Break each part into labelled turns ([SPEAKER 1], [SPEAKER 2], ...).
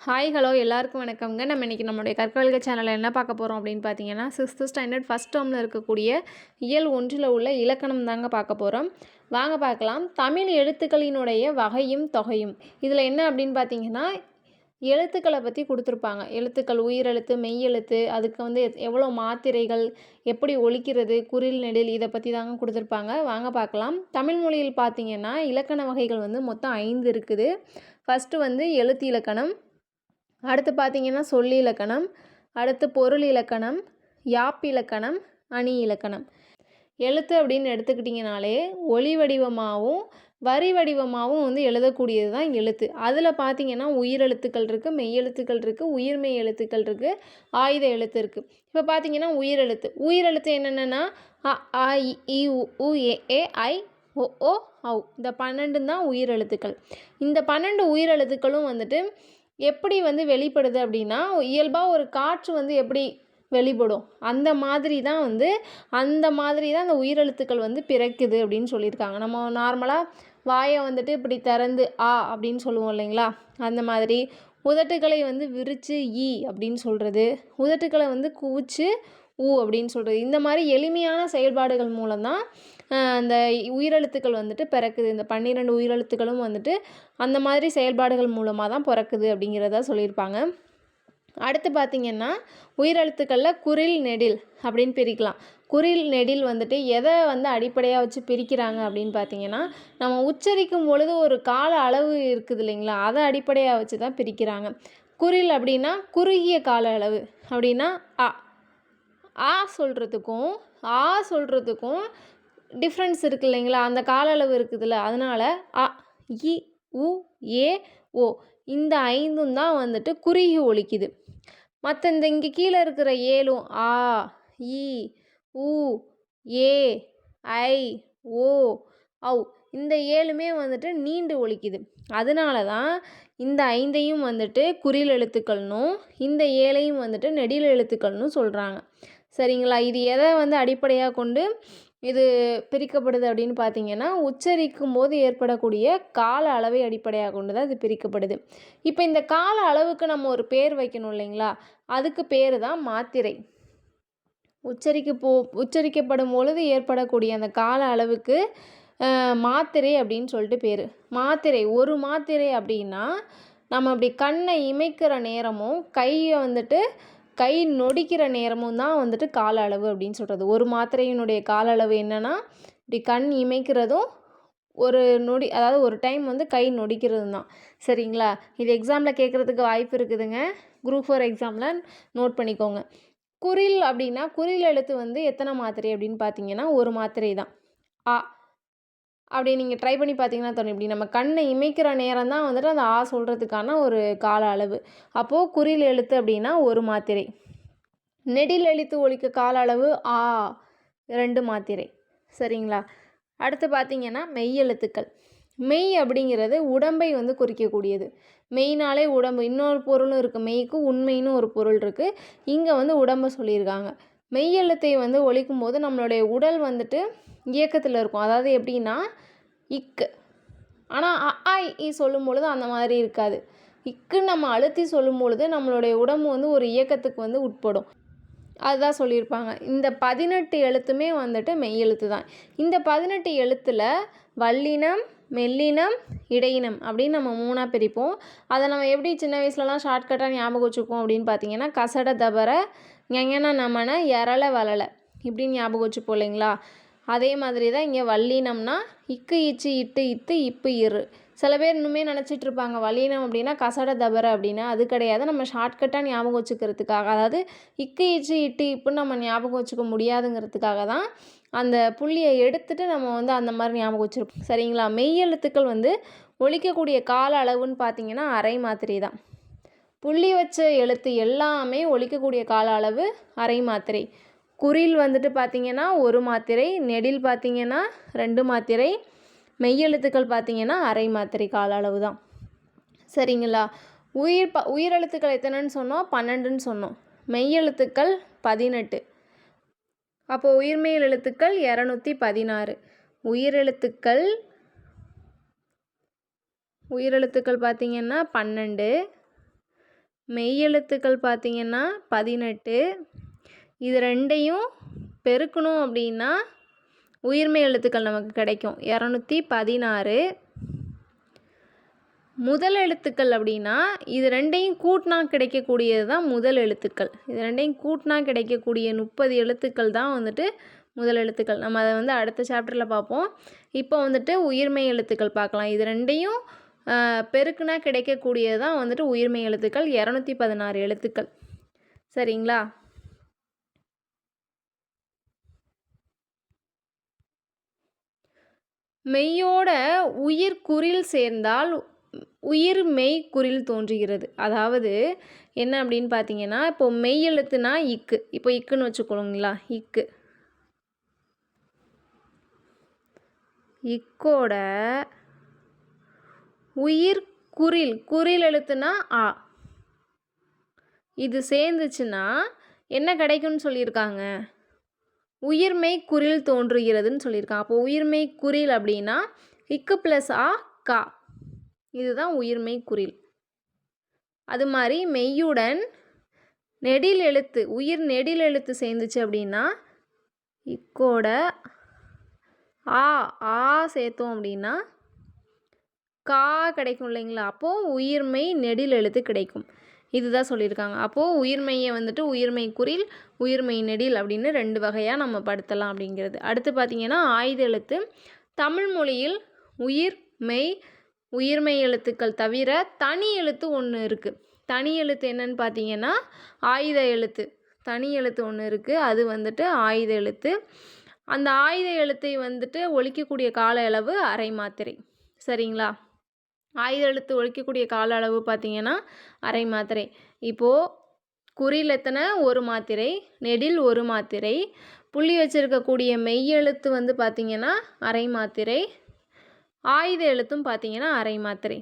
[SPEAKER 1] Hi hello எல்லாருக்கும் வணக்கம்ங்க. நம்ம இன்றைக்கி நம்மளுடைய கற்கவல்க சேனலில் என்ன பார்க்க போகிறோம் அப்படின்னு பார்த்தீங்கன்னா, 6th ஸ்டாண்டர்ட் ஃபஸ்ட் டேர்மில் இருக்கக்கூடிய இயல் 1ல் உள்ள இலக்கணம் தாங்க பார்க்க போகிறோம். வாங்க பார்க்கலாம். தமிழ் எழுத்துக்களினுடைய வகையும் தொகையும். இதில் என்ன அப்படின்னு பார்த்தீங்கன்னா, எழுத்துக்களை பற்றி கொடுத்துருப்பாங்க. எழுத்துக்கள் உயிரெழுத்து, மெய்யெழுத்து, அதுக்கு வந்து எவ்வளோ மாத்திரைகள், எப்படி ஒலிக்கிறது, குறில் நெடில், இதை பற்றி தாங்க கொடுத்துருப்பாங்க. வாங்க பார்க்கலாம். தமிழ் மொழியில் பார்த்தீங்கன்னா இலக்கண வகைகள் வந்து மொத்தம் 5 இருக்குது. ஃபஸ்ட்டு வந்து எழுத்து இலக்கணம், அடுத்து பார்த்தீங்கன்னா சொல்லி இலக்கணம், அடுத்து பொருள் இலக்கணம், யாப்பு இலக்கணம், அணி இலக்கணம். எழுத்து அப்படின்னு எடுத்துக்கிட்டிங்கனாலே ஒலி வடிவமாகவும் வரி வடிவமாகவும் வந்து எழுதக்கூடியது தான் எழுத்து. அதில் பார்த்தீங்கன்னா உயிரெழுத்துக்கள் இருக்குது, மெய்யெழுத்துக்கள் இருக்குது, உயிர்மெய் எழுத்துக்கள் இருக்குது, ஆயுத எழுத்து இருக்குது. இப்போ பார்த்தீங்கன்னா உயிரெழுத்து என்னென்னா அ ஆ இ ஈ உ ஏ ஏ ஐ ஒ ஓ ஔ. இந்த 12 தான் உயிரெழுத்துக்கள். இந்த 12 உயிரெழுத்துக்களும் வந்துட்டு எப்படி வந்து வெளிப்படுது அப்படின்னா, இயல்பாக ஒரு காற்று வந்து எப்படி வெளிப்படும் அந்த மாதிரி தான் அந்த உயிரெழுத்துக்கள் வந்து பிறக்குது அப்படின்னு சொல்லியிருக்காங்க. நம்ம நார்மலாக வாயை வந்துட்டு இப்படி திறந்து ஆ அப்படின்னு சொல்லுவோம் இல்லைங்களா, அந்த மாதிரி உதட்டுக்களை வந்து விரித்து ஈ அப்படின்னு சொல்கிறது, உதட்டுக்களை வந்து குவிச்சு ஊ அப்படின்னு சொல்கிறது. இந்த மாதிரி எளிமையான செயல்பாடுகள் மூலம்தான் அந்த உயிரெழுத்துக்கள் வந்துட்டு பிறக்குது. இந்த 12 உயிரெழுத்துக்களும் வந்துட்டு அந்த மாதிரி செயல்பாடுகள் மூலமாக தான் பிறக்குது அப்படிங்கிறத சொல்லியிருப்பாங்க. அடுத்து பார்த்திங்கன்னா உயிரெழுத்துக்களில் குறில் நெடில் அப்படின்னு பிரிக்கலாம். குறில் நெடில் வந்துட்டு எதை வந்து அடிப்படையாக வச்சு பிரிக்கிறாங்க அப்படின்னு பார்த்தீங்கன்னா, நம்ம உச்சரிக்கும் பொழுது ஒரு கால அளவு இருக்குது இல்லைங்களா, அதை அடிப்படையாக வச்சு தான் பிரிக்கிறாங்க. குறில் அப்படின்னா குறுகிய கால அளவு. அப்படின்னா அ ஆ சொல்கிறதுக்கும் ஆ சொல்கிறதுக்கும் டிஃப்ரென்ஸ் இருக்குது இல்லைங்களா, அந்த கால அளவு இருக்குதுல்ல, அதனால் அ இ உ ஏ ஓ இந்த 5ம் தான் வந்துட்டு குறுகி ஒலிக்குது. மற்ற இங்கே கீழே இருக்கிற 7ம் ஆ இ உ ஏ ஐ ஓ ஔ இந்த 7மே வந்துட்டு நீண்டு ஒலிக்குது. அதனால தான் இந்த 5ஐயும் வந்துட்டு குறில் எழுத்துக்கள்னும் இந்த 7ஐயும் வந்துட்டு நெடில் எழுத்துக்கள்னு சொல்கிறாங்க. சரிங்களா. இது எதை வந்து அடிப்படையாக கொண்டு இது பிரிக்கப்படுது அப்படின்னு பார்த்தீங்கன்னா, உச்சரிக்கும் போது ஏற்படக்கூடிய கால அளவை அடிப்படையாக கொண்டு தான் இது பிரிக்கப்படுது. இப்போ இந்த கால அளவுக்கு நம்ம ஒரு பேர் வைக்கணும் இல்லைங்களா, அதுக்கு பேர் தான் மாத்திரை. உச்சரிக்கப்படும் பொழுது ஏற்படக்கூடிய அந்த கால அளவுக்கு மாத்திரை அப்படின்னு சொல்லிட்டு பேர். ஒரு மாத்திரை அப்படின்னா நம்ம அப்படி கண்ணை இமைக்கிற நேரமும் கையை வந்துட்டு கை நொடிக்கிற நேரமும் தான் வந்துட்டு கால அளவு அப்படின்னு சொல்கிறது. ஒரு மாத்திரையினுடைய கால அளவு என்னென்னா, இப்படி கண் இமைக்கிறதும் ஒரு நொடி, அதாவது ஒரு டைம் வந்து கை நொடிக்கிறது தான். சரிங்களா. இது எக்ஸாமில் கேட்குறதுக்கு வாய்ப்பு இருக்குதுங்க. குரூப் 4 எக்ஸாமில் நோட் பண்ணிக்கோங்க. குறில் அப்படின்னா குறில் எழுத்து வந்து எத்தனை மாத்திரை அப்படின்னு பார்த்தீங்கன்னா ஒரு மாத்திரை தான். ஆ அப்படி நீங்கள் ட்ரை பண்ணி பார்த்தீங்கன்னா தோணும், இப்படி நம்ம கண்ணை இமைக்கிற நேரம் தான் வந்துட்டு அந்த ஆ சொல்கிறதுக்கான ஒரு கால அளவு. அப்போது குறில் எழுத்து அப்படின்னா ஒரு மாத்திரை. நெடில் எழுத்து ஒலிக்க கால அளவு ஆ 2 மாத்திரை. சரிங்களா. அடுத்து பார்த்தீங்கன்னா மெய் எழுத்துக்கள். மெய் அப்படிங்கிறது உடம்பை வந்து குறிக்கக்கூடியது. மெய்னாலே உடம்பு, இன்னொரு பொருளும் இருக்குது, மெய்க்கு உண்மைன்னு ஒரு பொருள் இருக்குது. இங்கே வந்து உடம்பை சொல்லியிருக்காங்க. மெய் எழுத்தை வந்து ஒலிக்கும் போது நம்மளுடைய உடல் வந்துட்டு இயக்கத்தில் இருக்கும். அதாவது எப்படின்னா இக்கு, ஆனால் அ ஆ இ சொல்லும் பொழுது அந்த மாதிரி இருக்காது. இக்குன்னு நம்ம அழுத்தி சொல்லும் பொழுது நம்மளுடைய உடம்பு வந்து ஒரு இயக்கத்துக்கு வந்து உட்படும். அதுதான் சொல்லியிருப்பாங்க. இந்த 18 எழுத்துமே வந்துட்டு மெய் எழுத்து தான். இந்த 18 எழுத்தில் வல்லினம், மெல்லினம், இடையினம் அப்படின்னு நம்ம 3ஆக பிரிப்போம். அதை நம்ம எப்படி சின்ன வயசுலலாம் ஷார்ட்கட்டாக ஞாபகம் வச்சுப்போம் அப்படின்னு பார்த்தீங்கன்னா, கசட தபர ஞஞன நமன எரள வளல இப்படின்னு ஞாபகம் வச்சுப்போம் இல்லைங்களா. அதே மாதிரி தான் இங்கே வல்லினம்னா இக்கு இச்சு இட்டு இத்து இப்பு இரு. சில பேர் இன்னுமே நினச்சிட்டு இருப்பாங்க வல்லினம் அப்படின்னா கசட தபர அப்படின்னா. அது கிடையாது. நம்ம ஷார்ட்கட்டாக ஞாபகம் வச்சுக்கிறதுக்காக, அதாவது இக்கு இச்சு இட்டு இப்புன்னு நம்ம ஞாபகம் வச்சுக்க முடியாதுங்கிறதுக்காக தான் அந்த புள்ளியை எடுத்துகிட்டு நம்ம வந்து அந்த மாதிரி ஞாபகம் வச்சுருப்போம். சரிங்களா. மெய் எழுத்துக்கள் வந்து ஒலிக்கக்கூடிய கால அளவுன்னு பார்த்தீங்கன்னா அரை மாத்திரை தான். புள்ளி வச்ச எழுத்து எல்லாமே ஒலிக்கக்கூடிய கால அளவு அரை மாத்திரை. குறில் வந்துட்டு பார்த்திங்கன்னா ஒரு மாத்திரை, நெடில் பார்த்திங்கன்னா 2 மாத்திரை, மெய்யெழுத்துக்கள் பார்த்திங்கன்னா அரை மாத்திரை கால அளவு தான். சரிங்களா. உயிரெழுத்துக்கள் எத்தனைன்னு சொன்னோம், 12ன்னு சொன்னோம். மெய்யெழுத்துக்கள் 18. அப்போது உயிர்மெய் எழுத்துக்கள் 216. உயிரெழுத்துக்கள் பார்த்திங்கன்னா 12, மெய் எழுத்துக்கள் பார்த்திங்கன்னா 18. இது ரெண்டையும் பெருக்கணும் அப்படின்னா உயிர்மெய் எழுத்துக்கள் நமக்கு கிடைக்கும் 216. முதல் எழுத்துக்கள் அப்படின்னா இது ரெண்டையும் கூட்டினா கிடைக்கக்கூடியது தான் முதல் எழுத்துக்கள். இது ரெண்டையும் கூட்டினா கிடைக்கக்கூடிய 30 எழுத்துக்கள் தான் வந்துட்டு முதல் எழுத்துக்கள். நம்ம அதை வந்து அடுத்த சாப்டரில் பார்ப்போம். இப்போ வந்துட்டு உயிர்மெய் எழுத்துக்கள் பார்க்கலாம். இது ரெண்டையும் பெருக்குனா கிடைக்கக்கூடியது தான் வந்துட்டு உயிர்மெய் எழுத்துக்கள் 216 எழுத்துக்கள். சரிங்களா? மெய்யோட உயிர் குறில் சேர்ந்தால் உயிர் மெய் குறில் தோன்றுகிறது. அதாவது என்ன அப்படின்னு பார்த்தீங்கன்னா, இப்போ மெய் எழுத்துனா இக்கு. இப்போ இக்குன்னு வச்சுக்கோங்களா, இக்கு. இக்கோட உயிர் குறில், குறில் எழுத்துனா ஆ. இது சேர்ந்துச்சுன்னா என்ன கிடைக்கும்னு சொல்லியிருக்காங்க? உயிர்மெய் குறில் தோன்றுகிறதுன்னு சொல்லியிருக்காங்க. அப்போ உயிர்மெய் குறில் அப்படின்னா இக்கு ப்ளஸ் ஆ கா, இதுதான் உயிர்மெய் குறில். அது மாதிரி மெய்யுடன் நெடில் எழுத்து, உயிர் நெடில் எழுத்து சேர்ந்துச்சு அப்படின்னா இக்கோட ஆ ஆ சேர்த்தோம் அப்படின்னா கா கிடைக்கும் இல்லைங்களா? அப்போது உயிர்மெய் நெடில் எழுத்து கிடைக்கும். இதுதான் சொல்லியிருக்காங்க. அப்போது உயிர்மெய்யை வந்துட்டு உயிர்மெய் குறில், உயிர்மெய் நெடில் அப்படின்னு 2 வகையாக நம்ம படுத்தலாம் அப்படிங்கிறது. அடுத்து பார்த்திங்கன்னா ஆயுத எழுத்து. தமிழ் மொழியில் உயிர்மெய் எழுத்துக்கள் தவிர தனி எழுத்து ஒன்று இருக்குது. தனி எழுத்து என்னன்னு பார்த்தீங்கன்னா ஆயுத எழுத்து. தனி எழுத்து ஒன்று இருக்குது, அது வந்துட்டு ஆயுத எழுத்து. அந்த ஆயுத எழுத்தை வந்துட்டு ஒழிக்கக்கூடிய கால அளவு அரை மாத்திரை. சரிங்களா? ஆயுத எழுத்து ஒழிக்கக்கூடிய கால அளவு பார்த்திங்கன்னா அரை மாத்திரை. இப்போது குறில் எத்தனை? 1 மாத்திரை, நெடில் 1 மாத்திரை, புள்ளி வச்சுருக்கக்கூடிய மெய் எழுத்து வந்து பார்த்திங்கன்னா அரை மாத்திரை, ஆயுத எழுத்தும் பார்த்திங்கன்னா அரை மாத்திரை.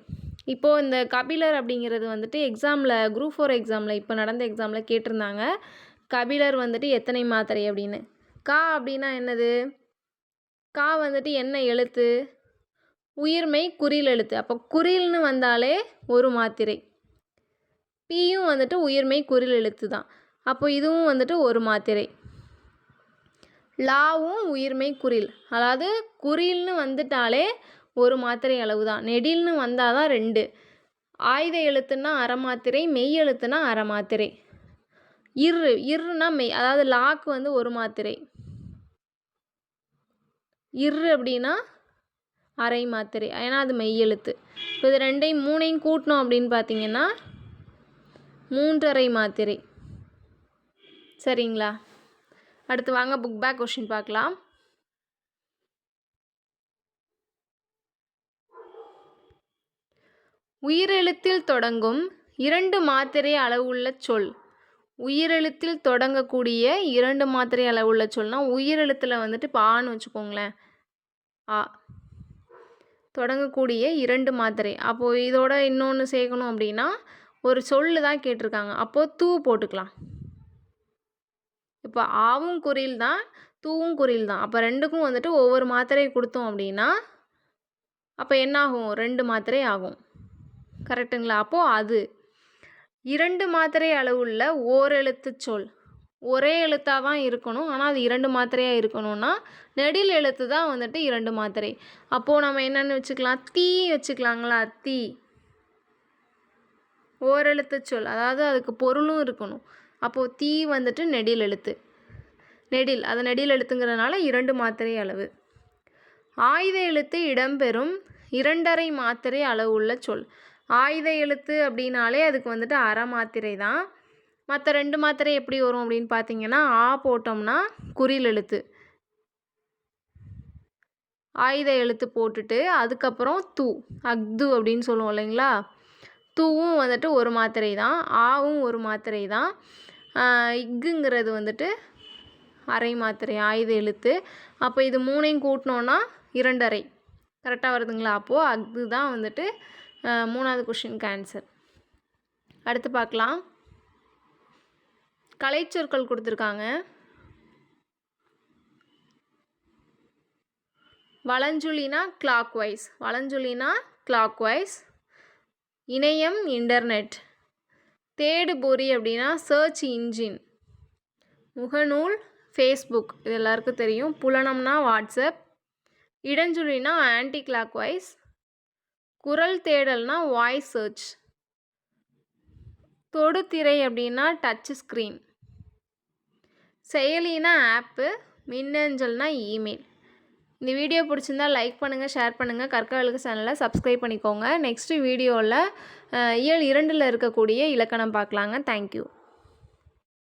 [SPEAKER 1] இப்போது இந்த கபிலர் அப்படிங்கிறது வந்துட்டு எக்ஸாமில் குரூப் 4 எக்ஸாமில் இப்போ நடந்த எக்ஸாமில் கேட்டிருந்தாங்க, கபிலர் வந்துட்டு எத்தனை மாத்திரை அப்படின்னு. கா அப்படின்னா என்னது? கா வந்துட்டு என்ன எழுத்து? உயிர்மெய் குறில் எழுத்து. அப்போ குறில்னு வந்தாலே 1 மாத்திரை. பியும் வந்துட்டு உயிர்மெய் குறில் எழுத்து தான். அப்போ இதுவும் வந்துட்டு 1 மாத்திரை. லாவும் உயிர்மெய் குறில், அதாவது குறில்னு வந்துட்டாலே 1 மாத்திரை அளவு தான். நெடில்னு வந்தால் தான் 2. ஆயுத எழுத்துன்னா அரை மாத்திரை, மெய் எழுத்துனா அரை மாத்திரை. இர்னா மெய், அதாவது லாக்கு வந்து 1 மாத்திரை. அப்படின்னா அரை மாத்திரை, ஏன்னா அது மெய் எழுத்து. இப்போ இது 2யும் 3யும் கூட்டணும் அப்படின்னு பார்த்தீங்கன்னா 3½ மாத்திரை. சரிங்களா? அடுத்து வாங்க புக் பேக் கொஷின் பார்க்கலாம். உயிரெழுத்தில் தொடங்கும் 2 மாத்திரை அளவுள்ள சொல். உயிரெழுத்தில் தொடங்கக்கூடிய 2 மாத்திரை அளவுள்ள சொல்னால் உயிரெழுத்தில் வந்துட்டு இப்போ ஆன்னு வச்சுக்கோங்களேன், ஆ தொடங்கக்கூடிய 2 மாத்திரை. அப்போது இதோட இன்னொன்று சேர்க்கணும் அப்படின்னா ஒரு சொல்லு தான் கேட்டிருக்காங்க. அப்போது தூ போட்டுக்கலாம். இப்போ ஆவும் குறில் தான், தூவும் குறில் தான். அப்போ 2க்கும் வந்துட்டு ஒவ்வொரு மாத்திரை கொடுத்தோம் அப்படின்னா அப்போ என்ன ஆகும்? 2 மாத்திரை ஆகும். கரெக்டுங்களா? அப்போது அது 2 மாத்திரை அளவுள்ள ஓரெழுத்து சொல். ஒரே எழுத்தாக தான் இருக்கணும், ஆனால் அது 2 மாத்திரையாக இருக்கணும்னா நெடில் எழுத்து தான் வந்துட்டு 2 மாத்திரை. அப்போது நம்ம என்னென்னு வச்சுக்கலாம்? தீ வச்சுக்கலாங்களா? தீ ஓரெழுத்து சொல், அதாவது அதுக்கு பொருளும் இருக்கணும். அப்போது தீ வந்துட்டு நெடில் எழுத்து. நெடில், அது நெடில் எழுத்துங்கிறதுனால 2 மாத்திரை அளவு. ஆயுத எழுத்து இடம்பெறும் 2½ மாத்திரை அளவுள்ள சொல். ஆயுத எழுத்து அப்படின்னாலே அதுக்கு வந்துட்டு அரை மாத்திரை தான். மற்ற 2 மாத்திரை எப்படி வரும் அப்படின்னு பார்த்தீங்கன்னா, ஆ போட்டோம்னா குறில் எழுத்து, ஆயுத எழுத்து போட்டுட்டு அதுக்கப்புறம் தூ, அக்து அப்படின்னு சொல்லுவோம் இல்லைங்களா? தூவும் வந்துட்டு 1 மாத்திரை தான், ஆவும் 1 மாத்திரை தான். இக்குங்கிறது வந்துட்டு அரை மாத்திரை, ஆயுத எழுத்து. அப்போ இது 3யும் கூட்டினோன்னா 2½ கரெக்டாக வருதுங்களா? அப்போது அக்து தான் வந்துட்டு 3வது கொஷினுக்கு ஆன்சர். அடுத்து பார்க்கலாம். கலைச்சொற்கள் கொடுத்துருக்காங்க. வலஞ்சுழினா கிளாக்வைஸ், வலஞ்சுழினா கிளாக்வைஸ். இணையம் இன்டர்நெட். தேடுபொறி அப்படின்னா சர்ச் இன்ஜின். முகநூல் ஃபேஸ்புக் இது எல்லாருக்கும் தெரியும். புலனம்னா வாட்ஸ்அப். இடஞ்சுழினா ஆன்டி கிளாக் வைஸ். குரல் தேடல்னா வாய்ஸ் சர்ச். தொடுதிரை அப்படின்னா டச் ஸ்க்ரீன். செயலினா ஆப்பு. மின்னஞ்சல்னா இமெயில். இந்த வீடியோ பிடிச்சிருந்தா லைக் பண்ணுங்கள், ஷேர் பண்ணுங்கள். கற்கவெழுகு சேனலை சப்ஸ்கிரைப் பண்ணிக்கோங்க. நெக்ஸ்ட்டு வீடியோவில் இயல் 2ல் இருக்கக்கூடிய இலக்கணம் பார்க்கலாங்க. தேங்க்யூ.